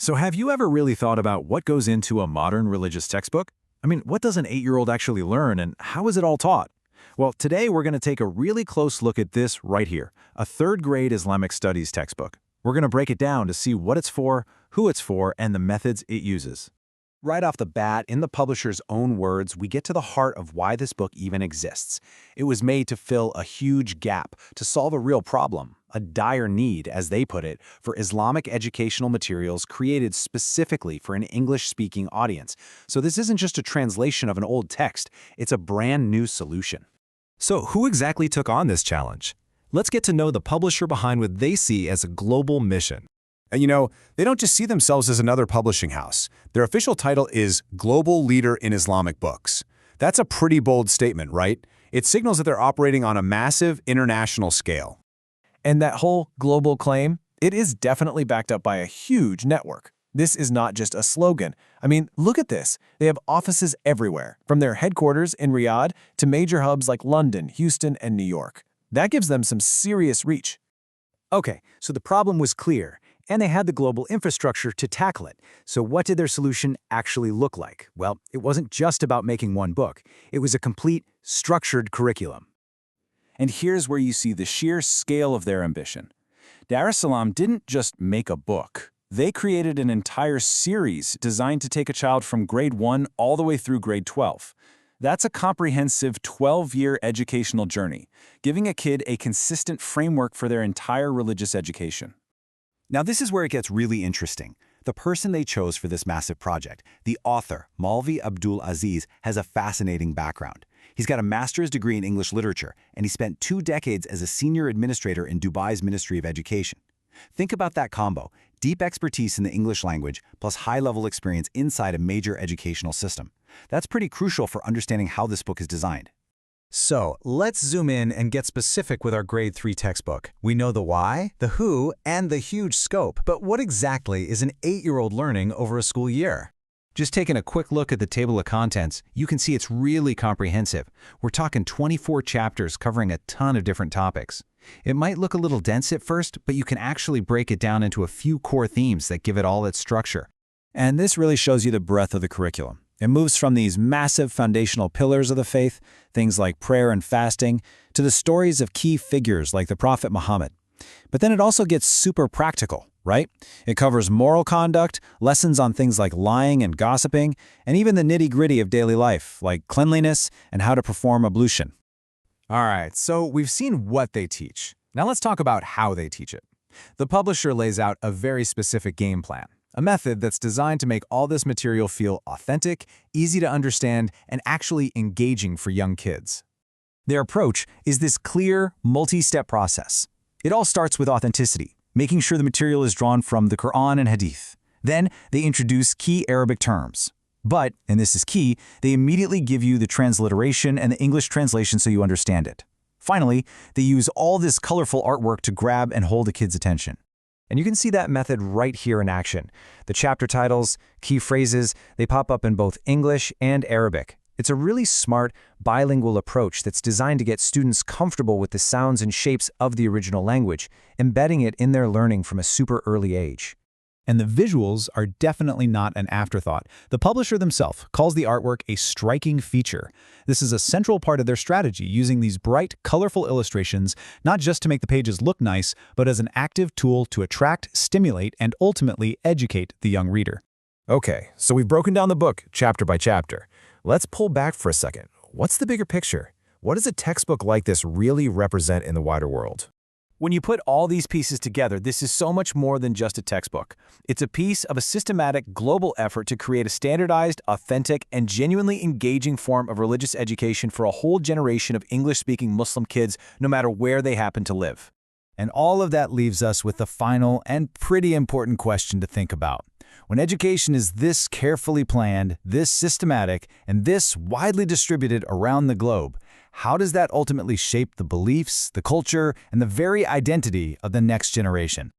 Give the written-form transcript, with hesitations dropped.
So have you ever really thought about what goes into a modern religious textbook? I mean, what does an 8-year-old actually learn and how is it all taught? Well, today we're going to take a really close look at this right here, a third-grade Islamic studies textbook. We're going to break it down to see what it's for, who it's for, and the methods it uses. Right off the bat, in the publisher's own words, we get to the heart of why this book even exists. It was made to fill a huge gap, to solve a real problem, a dire need, as they put it, for Islamic educational materials created specifically for an English-speaking audience. So this isn't just a translation of an old text, it's a brand new solution. So who exactly took on this challenge? Let's get to know the publisher behind what they see as a global mission. And they don't just see themselves as another publishing house. Their official title is Global Leader in Islamic Books. That's a pretty bold statement, right? It signals that they're operating on a massive international scale. And that whole global claim, it is definitely backed up by a huge network. This is not just a slogan. I mean, look at this. They have offices everywhere, from their headquarters in Riyadh to major hubs like London, Houston, and New York. That gives them some serious reach. Okay, so the problem was clear, and they had the global infrastructure to tackle it. So what did their solution actually look like? Well, it wasn't just about making one book. It was a complete, structured curriculum. And here's where you see the sheer scale of their ambition. Dar es Salaam didn't just make a book. They created an entire series designed to take a child from grade 1 all the way through grade 12. That's a comprehensive 12-year educational journey, giving a kid a consistent framework for their entire religious education. Now this is where it gets really interesting. The person they chose for this massive project, the author, Maulvi Abdul Aziz, has a fascinating background. He's got a master's degree in English literature, and he spent 2 decades as a senior administrator in Dubai's Ministry of Education. Think about that combo, deep expertise in the English language plus high-level experience inside a major educational system. That's pretty crucial for understanding how this book is designed. So let's zoom in and get specific with our grade 3 textbook. We know the why, the who, and the huge scope, but what exactly is an 8-year-old learning over a school year? Just taking a quick look at the table of contents, you can see it's really comprehensive. We're talking 24 chapters covering a ton of different topics. It might look a little dense at first, but you can actually break it down into a few core themes that give it all its structure. And this really shows you the breadth of the curriculum. It moves from these massive foundational pillars of the faith, things like prayer and fasting, to the stories of key figures like the Prophet Muhammad. But then it also gets super practical, right? It covers moral conduct, lessons on things like lying and gossiping, and even the nitty-gritty of daily life, like cleanliness and how to perform ablution. All right, so we've seen what they teach. Now let's talk about how they teach it. The publisher lays out a very specific game plan, a method that's designed to make all this material feel authentic, easy to understand, and actually engaging for young kids. Their approach is this clear, multi-step process. It all starts with authenticity, making sure the material is drawn from the Quran and Hadith. Then they introduce key Arabic terms. But, and this is key, they immediately give you the transliteration and the English translation so you understand it. Finally, they use all this colorful artwork to grab and hold a kid's attention. And you can see that method right here in action. The chapter titles, key phrases, they pop up in both English and Arabic. It's a really smart, bilingual approach that's designed to get students comfortable with the sounds and shapes of the original language, embedding it in their learning from a super early age. And the visuals are definitely not an afterthought. The publisher themselves calls the artwork a striking feature. This is a central part of their strategy, using these bright, colorful illustrations not just to make the pages look nice, but as an active tool to attract, stimulate, and ultimately educate the young reader. Okay, so we've broken down the book chapter by chapter. Let's pull back for a second. What's the bigger picture? What does a textbook like this really represent in the wider world? When you put all these pieces together, this is so much more than just a textbook. It's a piece of a systematic global effort to create a standardized, authentic, and genuinely engaging form of religious education for a whole generation of English-speaking Muslim kids, no matter where they happen to live. And all of that leaves us with the final and pretty important question to think about. When education is this carefully planned, this systematic, and this widely distributed around the globe, how does that ultimately shape the beliefs, the culture, and the very identity of the next generation?